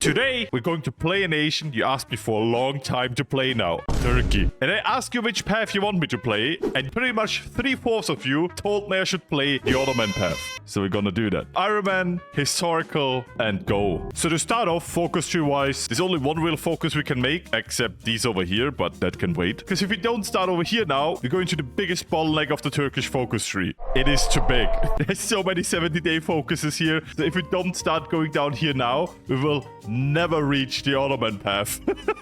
Today, we're going to play a nation you asked me for a long time to play now, Turkey. And I asked you which path you want me to play, and pretty much 3/4 of you told me I should play the Ottoman path. So we're gonna do that. Ironman, historical, and go. So to start off, Focustree-wise, there's only one real focus we can make, except these over here, but that can wait. Because if we don't start over here now, we're going to the biggest bottleneck of the Turkish focus tree. It is too big. There's so many 70-day focuses here, that if we don't start going down here now, we will never reach the Ottoman path.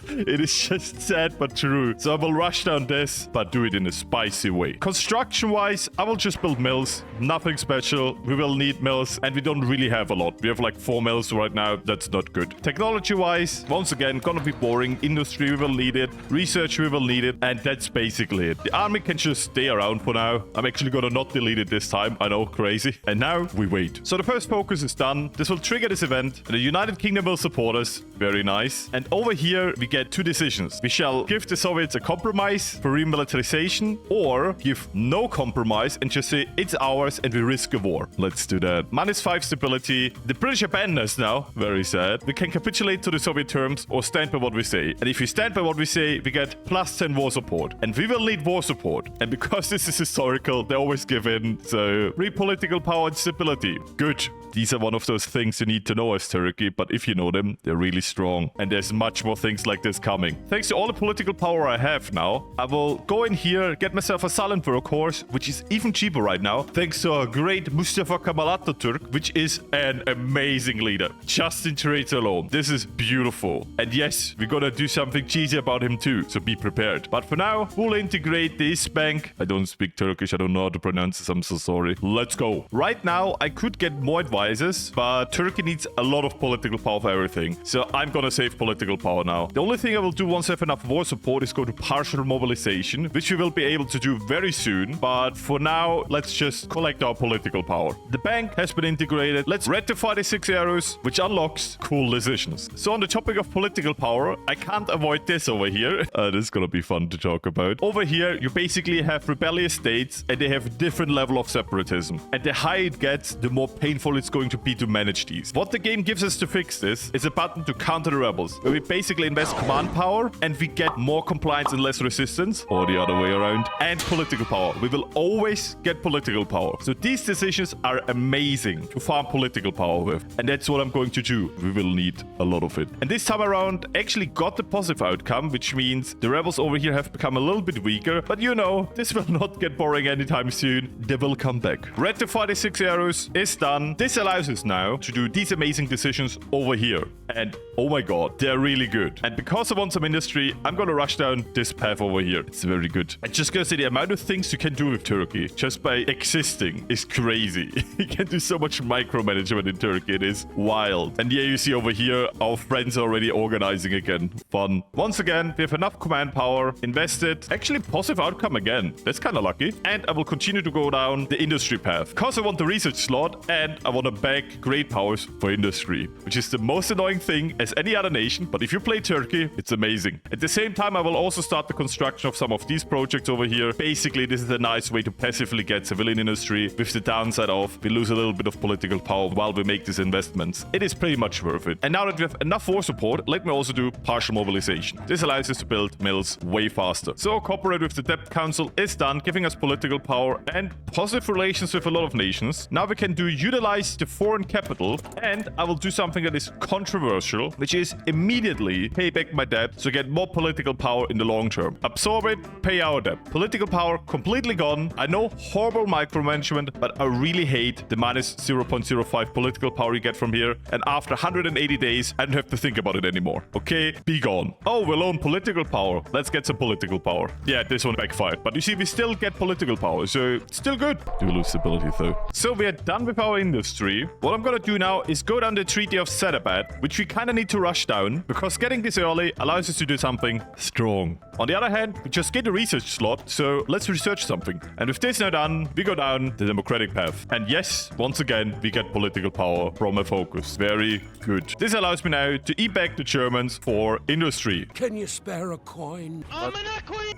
It is just sad but true. So I will rush down this, but do it in a spicy way. Construction-wise, I will just build mills. Nothing special. We will need mills, and we don't really have a lot. We have like 4 mills right now. That's not good. Technology-wise, once again, gonna be boring. Industry, we will need it. Research, we will need it. And that's basically it. The army can just stay around for now. I'm actually gonna not delete it this time. I know, crazy. And now we wait. So the first focus is done. This will trigger this event. The United Kingdom will support us. Very nice. And over here, we get 2 decisions. We shall give the Soviets a compromise for remilitarization, or give no compromise and just say it's ours and we risk a war. Let's do that. -5 stability. The British abandon us now. Very sad. We can capitulate to the Soviet terms or stand by what we say. And if we stand by what we say, we get +10 war support. And we will need war support. And because this is historical, they always give in. So, political power and stability. Good. These are one of those things you need to know as Turkey, but if you know them, they're really strong. And there's much more things like this coming. Thanks to all the political power I have now, I will go in here, get myself a Salenburg course, which is even cheaper right now, thanks to our great Mustafa Kemal Atatürk, which is an amazing leader. Just in traits alone. This is beautiful. And yes, we're gonna do something cheesy about him too, so be prepared. But for now, we'll integrate this bank. I don't speak Turkish, I don't know how to pronounce this, I'm so sorry. Let's go. Right now, I could get more advice, but Turkey needs a lot of political power for everything. So I'm gonna save political power now. The only thing I will do once I have enough war support is go to partial mobilization, which we will be able to do very soon. But for now, let's just collect our political power. The bank has been integrated. Let's ratify the 6 arrows, which unlocks cool decisions. So on the topic of political power, I can't avoid this over here. This is gonna be fun to talk about. Over here, you basically have rebellious states, and they have a different level of separatism. And the higher it gets, the more painful it's going to be to manage these. What the game gives us to fix this is a button to counter the rebels, where we basically invest command power and we get more compliance and less resistance, or the other way around, and political power. We will always get political power. So these decisions are amazing to farm political power with, and that's what I'm going to do. We will need a lot of it. And this time around, actually got the positive outcome, which means the rebels over here have become a little bit weaker, but you know, this will not get boring anytime soon. They will come back. Ratify the 6 arrows is done. This allows us now to do these amazing decisions over here. And oh my god, they're really good. And because I want some industry, I'm gonna rush down this path over here. It's very good. I'm just gonna say the amount of things you can do with Turkey just by existing is crazy. You can do so much micromanagement in Turkey. It is wild. And yeah, you see over here, our friends are already organizing again. Fun. Once again, we have enough command power invested. Actually, positive outcome again. That's kind of lucky. And I will continue to go down the industry path because I want the research slot and I want to bag great powers for industry, which is the most annoying thing as any other nation. But if you play Turkey, it's amazing. At the same time, I will also start the construction of some of these projects over here. Basically, this is a nice way to passively get civilian industry with the downside of we lose a little bit of political power while we make these investments. It is pretty much worth it. And now that we have enough war support, let me also do partial mobilization. This allows us to build mills way faster. So cooperate with the Debt Council is done, giving us political power and positive relations with a lot of nations. Now we can utilize the foreign capital, and I will do something that is controversial, which is immediately pay back my debt to get more political power in the long term. Absorb it, pay our debt. Political power completely gone. I know, horrible micromanagement, but I really hate the -0.05 political power you get from here. And after 180 days, I don't have to think about it anymore. Okay, be gone. Oh, we'll own political power. Let's get some political power. Yeah, this one backfired. But you see, we still get political power, so still good. Do lose stability though. So we are done with our industry. What I'm gonna do now is go down the Treaty of Sadabad, which we kind of need to rush down, because getting this early allows us to do something strong. On the other hand, we just get a research slot, so let's research something. And with this now done, we go down the democratic path. And yes, once again, we get political power from a focus. Very good. This allows me now to e-back the Germans for industry. Can you spare a coin?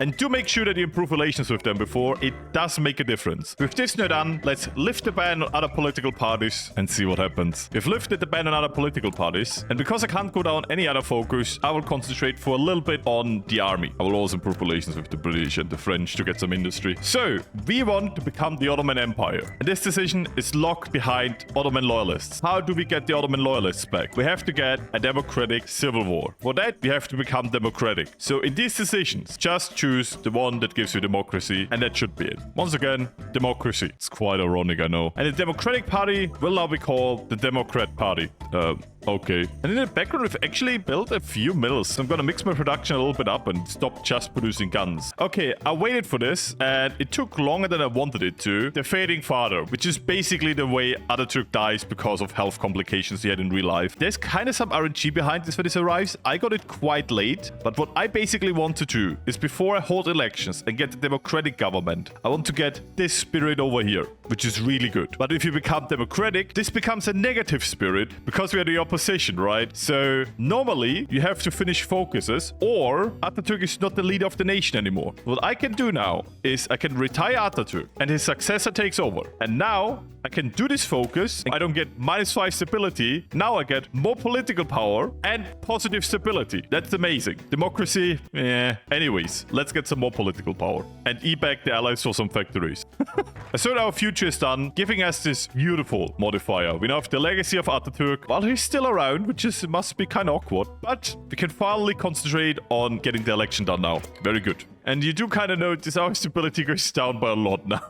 And do make sure that you improve relations with them before. It does make a difference. With this now done, let's lift the ban on other political parties and see what happens. We've lifted the ban on other political parties. focus. And because I can't go down any other focus, I will concentrate for a little bit on the army. I will also improve relations with the British and the French to get some industry. So, we want to become the Ottoman Empire. And this decision is locked behind Ottoman loyalists. How do we get the Ottoman loyalists back? We have to get a democratic civil war. For that, we have to become democratic. So in these decisions, just choose the one that gives you democracy, and that should be it. Once again, democracy. It's quite ironic, I know. And the Democratic Party will now be called the Democrat Party. Okay. And in the background, we've actually built a few mills. So I'm gonna mix my production a little bit up and stop just producing guns. Okay, I waited for this, and it took longer than I wanted it to. The fading father, which is basically the way Atatürk dies because of health complications he had in real life. There's kind of some RNG behind this when this arrives. I got it quite late, but what I basically want to do is before I hold elections and get the democratic government, I want to get this spirit over here, which is really good. But if you become democratic, this becomes a negative spirit because we are the opposition, right? So normally you have to finish focuses or Atatürk is not the leader of the nation anymore. What I can do now is I can retire Atatürk and his successor takes over. And now I can do this focus. I don't get -5 stability. Now I get more political power and positive stability. That's amazing. Democracy, Anyways, let's get some more political power. And back the allies for some factories. So our future is done, giving us this beautiful modifier. We now have the legacy of Atatürk while he's still around, which must be kind of awkward. But we can finally concentrate on getting the election done now. Very good. And you do kind of notice our stability goes down by a lot now.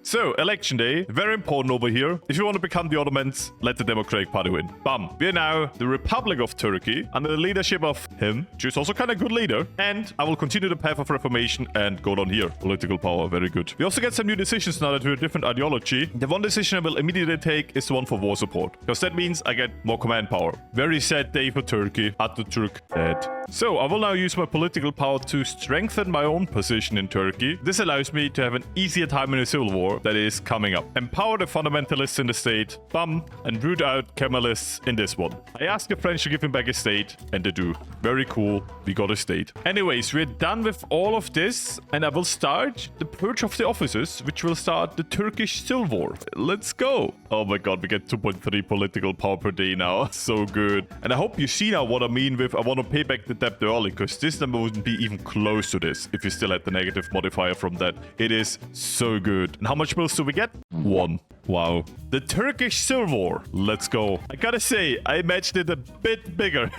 So, election day, very important over here. If you want to become the Ottomans, let the Democratic Party win. Bam. We are now the Republic of Turkey under the leadership of him, which is also kind of a good leader. And I will continue the path of reformation and go down here. Political power, very good. We also get some new decisions now that we're a different ideology. The one decision I will immediately take is the one for war support, because that means I get more command power. Very sad day for Turkey. Atatürk dead. So, I will now use my political power to strengthen my own position in Turkey. This allows me to have an easier time in a civil war that is coming up. Empower the fundamentalists in the state, bam, and root out Kemalists in this one. I asked the French to give him back his state, and they do. Very cool, we got a state. Anyways, we're done with all of this, and I will start the purge of the officers, which will start the Turkish Civil War. Let's go. Oh my god, we get 2.3 political power per day now. So good. And I hope you see now what I mean with I want to pay back the debt early, because this number wouldn't be even close to this if you still had the negative modifier from that. It is so good. And how much bills do we get? 1. Wow. The Turkish Civil War. Let's go. I gotta say, I imagined it a bit bigger.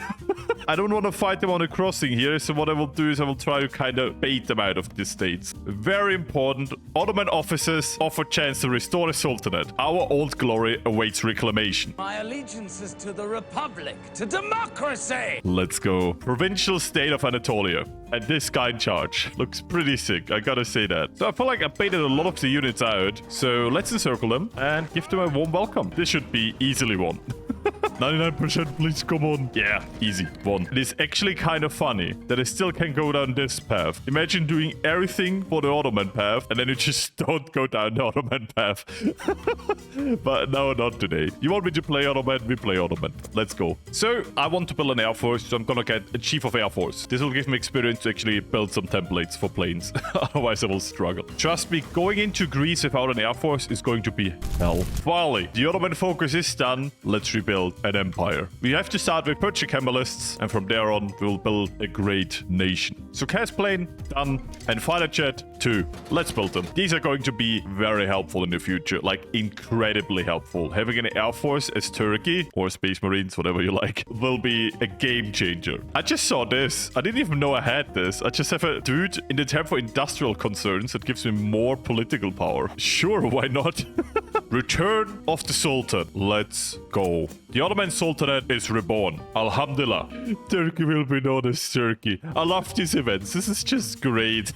I don't want to fight them on a crossing here, so what I will do is I will try to kind of bait them out of the states. Very important. Ottoman officers offer chance to restore the Sultanate. Our old glory awaits reclamation. My allegiance is to the Republic, to democracy! Let's go. Provincial state of Anatolia. And this guy in charge. Looks pretty sick, I gotta say that. So I feel like I baited a lot of the units out. So let's encircle them and give them a warm welcome. This should be easily won. 99%, please, come on. Yeah, easy, won. It is actually kind of funny that I still can go down this path. Imagine doing everything for the Ottoman path, and then you just don't go down the Ottoman path. But no, not today. You want me to play Ottoman? We play Ottoman. Let's go. So, I want to build an air force, so I'm gonna get a chief of air force. This will give me experience to actually build some templates for planes. Otherwise, I will struggle. Trust me, going into Greece without an air force is going to be hell. Finally, the Ottoman focus is done. Let's rebuild an empire. We have to start with purchasing Kemalists, and from there on, we'll build a great nation. So Cas plane, done. And fighter jet, 2. Let's build them. These are going to be very helpful in the future, like incredibly helpful. Having an air force as Turkey, or Space Marines, whatever you like, will be a game changer. I just saw this. I didn't even know I had this. I just have a dude in the tab for industrial concerns that gives me more political power. Sure, why not? Return of the Sultan. Let's go. The Ottoman Sultanate is reborn. Alhamdulillah. Turkey will be known as Turkey. I love these events. This is just great.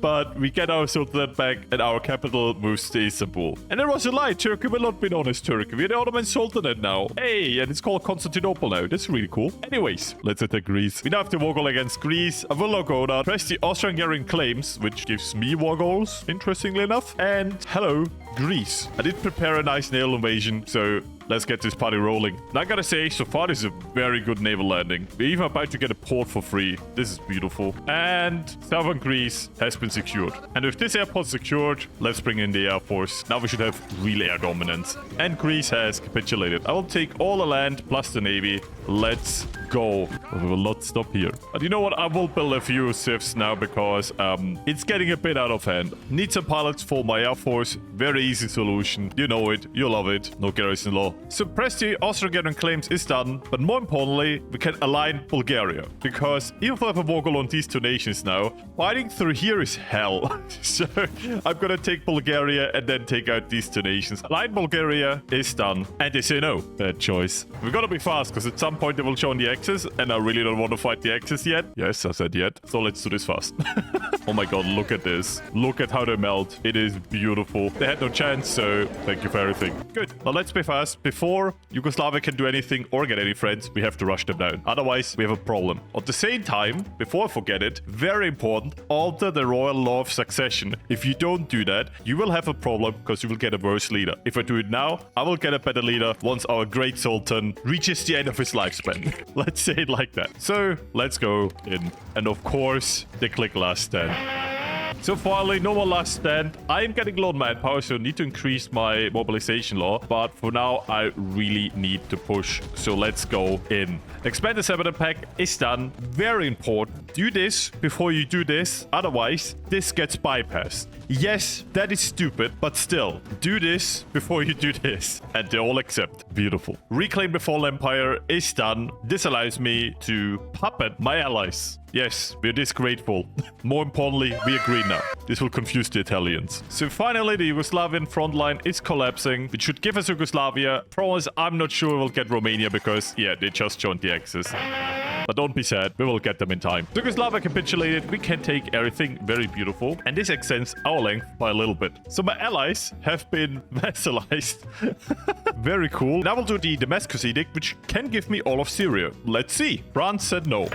But we get our Sultanate back and our capital moves to Istanbul. And there was a lie. Turkey will not be known as Turkey. We're the Ottoman Sultanate now. Hey, and it's called Constantinople now. That's really cool. Anyways, let's attack Greece. We now have the war goal against Greece. I will not go down. Press the Austro-Hungarian claims, which gives me war goals, interestingly enough. And hello, Greece. I did prepare a nice naval invasion, so let's get this party rolling. And I gotta say, so far, this is a very good naval landing. We're even about to get a port for free. This is beautiful. And southern Greece has been secured. And with this airport secured, let's bring in the Air Force. Now we should have real air dominance. And Greece has capitulated. I will take all the land plus the navy. Let's go. We will not stop here. But you know what? I will build a few civs now because it's getting a bit out of hand. Need some pilots for my Air Force. Very easy solution. You know it. You love it. No garrison law. Suppress the Austro-Hungarian claims is done. But more importantly, we can align Bulgaria. Because even if I have a war goal on these two nations now, fighting through here is hell. So I'm gonna take Bulgaria and then take out these two nations. Align Bulgaria is done. And they say no. Bad choice. We gotta be fast because at some point they will join the Axis. And I really don't want to fight the Axis yet. Yes, I said yet. So let's do this fast. Oh my god, look at this. Look at how they melt. It is beautiful. They had no chance, so thank you for everything. Good. Now let's be fast. Before Yugoslavia can do anything or get any friends, we have to rush them down. Otherwise, we have a problem. At the same time, before I forget it, very important, alter the royal law of succession. If you don't do that, you will have a problem because you will get a worse leader. If I do it now, I will get a better leader once our great sultan reaches the end of his lifespan. Let's say it like that. So let's go in. And of course, they click last stand. So finally, no more last stand. I am getting low on manpower, so I need to increase my mobilization law. But for now, I really need to push. So let's go in. Expand the 7 pack is done. Very important. Do this before you do this. Otherwise, this gets bypassed. Yes, that is stupid, but still, do this before you do this. And they all accept. Beautiful. Reclaim the Fallen Empire is done. This allows me to puppet my allies. Yes, we're disgrateful. More importantly, we agree now. This will confuse the Italians. So finally, the Yugoslavian front line is collapsing, which should give us Yugoslavia. Promise, I'm not sure we'll get Romania because, yeah, they just joined the Axis. But don't be sad, we will get them in time. Yugoslavia capitulated, we can take everything, very beautiful. And this extends our length by a little bit. So my allies have been vassalized. Very cool. Now we'll do the Damascus Edict, which can give me all of Syria. Let's see. France said no.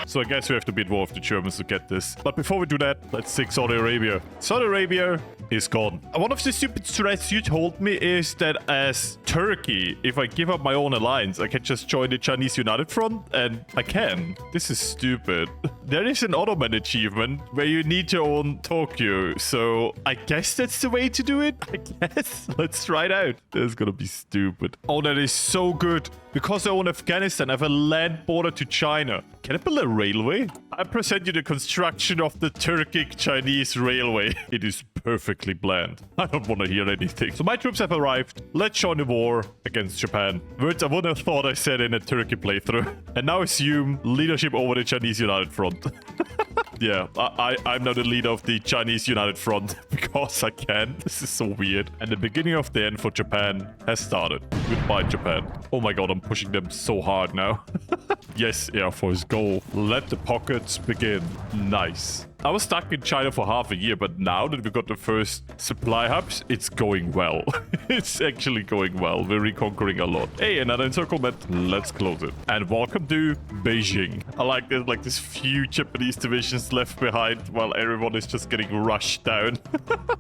So I guess we have to be at war with the Germans to get this. But before we do that, let's take Saudi Arabia. Saudi Arabia is gone. One of the stupid threats you told me is that as Turkey, if I give up my own alliance, I can just join the Chinese United Front, and I can. This is stupid. There is an Ottoman achievement where you need to own Tokyo, so I guess that's the way to do it, I guess. Let's try it out. This is gonna be stupid. Oh, that is so good. Because I own Afghanistan, I have a land border to China. Can I build a railway? I present you the construction of the Turkic-Chinese railway. It is perfectly planned. I don't want to hear anything. So my troops have arrived. Let's join the war against Japan. Words I wouldn't have thought I said in a Turkey playthrough. And now assume leadership over the Chinese United Front. Yeah, I'm now the leader of the Chinese United Front because I can. This is so weird. And the beginning of the end for Japan has started. Goodbye, Japan. Oh my god, I'm pushing them so hard now. Yes, Air Force, go. Let the pockets begin. Nice. I was stuck in China for half a year, but now that we got the first supply hubs, it's going well. It's actually going well. We're reconquering a lot. Hey, another encirclement. Let's close it. And welcome to Beijing. I like there's like this few Japanese divisions left behind while everyone is just getting rushed down.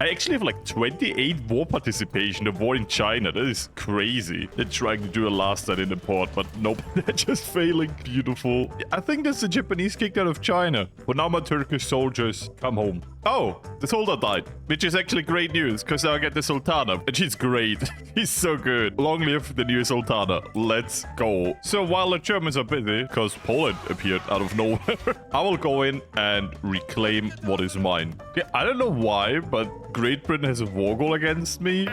I actually have like 28 war participation, the war in China. That is crazy. They're trying to do a last stand in the port, but nope. They're just failing. Beautiful. I think that's the Japanese kicked out of China. But now my Turkish soldiers come home. Oh, the Sultan died, which is actually great news because now I get the Sultana, and she's great. She's so good. Long live the new Sultana. Let's go. So while the Germans are busy, because Poland appeared out of nowhere, I will go in and reclaim what is mine. Yeah, I don't know why, but Great Britain has a war goal against me.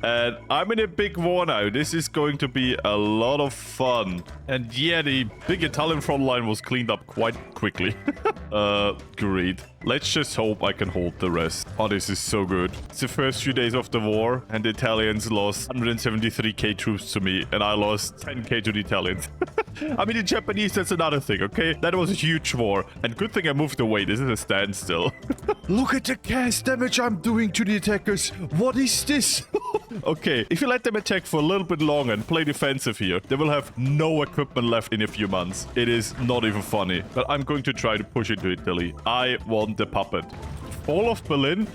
And I'm in a big war now. This is going to be a lot of fun. And yeah, the big Italian front line was cleaned up quite quickly. Great. Let's just hope I can hold the rest. Oh, this is so good. It's the first few days of the war, and the Italians lost 173k troops to me, and I lost 10k to the Italians. I mean, the Japanese, that's another thing, okay? That was a huge war, and good thing I moved away. This is a standstill. Look at the gas damage I'm doing to the attackers. What is this? Okay, if you let them attack for a little bit longer and play defensive here, they will have no equipment left in a few months. It is not even funny, but I'm going to try to push into Italy. I want the puppet. Fall of Berlin?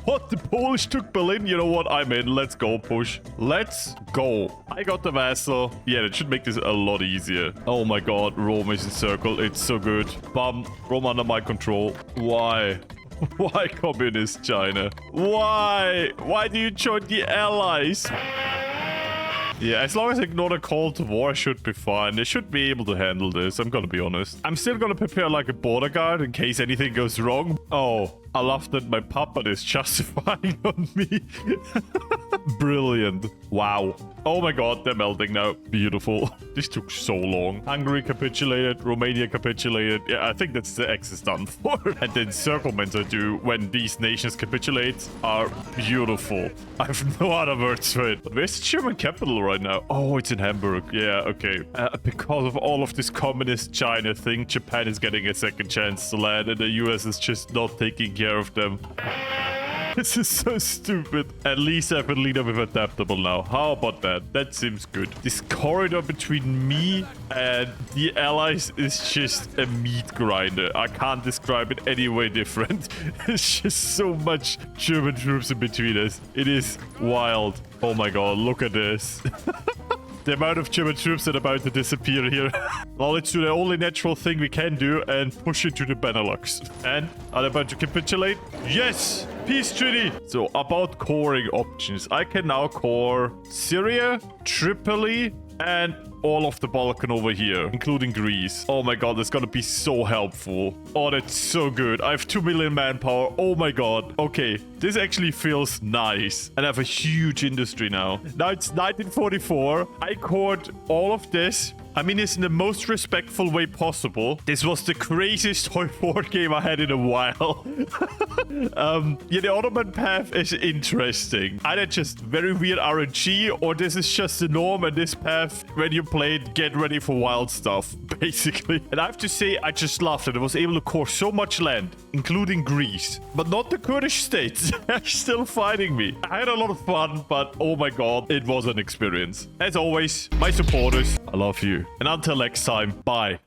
What? The Polish took Berlin? You know what? I'm in. Let's go, push. Let's go. I got the vassal. Yeah, that should make this a lot easier. Oh my god, Rome is encircled. It's so good. Bam. Rome under my control. Why? Why communist China? Why? Why do you join the Allies? Yeah, as long as I ignore the call to war, I should be fine. They should be able to handle this, I'm gonna be honest. I'm still gonna prepare like a border guard in case anything goes wrong. Oh, I love that my puppet is justifying on me. Brilliant. Wow. Oh my god, they're melting now. Beautiful. This took so long. Hungary capitulated. Romania capitulated. Yeah, I think that's the X is done for. And the encirclements I do when these nations capitulate are beautiful. I have no other words for it. But where's the German capital right now? Oh, it's in Hamburg. Yeah, okay. Because of all of this communist China thing, Japan is getting a second chance to land and the US is just not taking care of them. This is so stupid. At least I have a leader with adaptable now. How about that? That seems good. This corridor between me and the allies is just a meat grinder. I can't describe it any way different. It's just so much German troops in between us. It is wild. Oh my god, look at this. The amount of German troops that are about to disappear here. Well, let's do the only natural thing we can do and push into the Benelux. And are they about to capitulate? Yes! Peace treaty! So, about coring options. I can now core Syria, Tripoli, and all of the Balkan over here, including Greece. Oh my god, that's gonna be so helpful. Oh, that's so good. I have 2 million manpower. Oh my god. Okay, this actually feels nice. And I have a huge industry now. Now it's 1944. I cored all of this. I mean, it's in the most respectful way possible. This was the craziest HOI4 game I had in a while. Yeah, the Ottoman path is interesting. Either just very weird RNG, or this is just the norm, and this path, when you play it, get ready for wild stuff, basically. And I have to say, I just loved it. I was able to core so much land, including Greece, but not the Kurdish states. They're still fighting me. I had a lot of fun, but oh my god, it was an experience. As always, my supporters, I love you. And until next time, bye.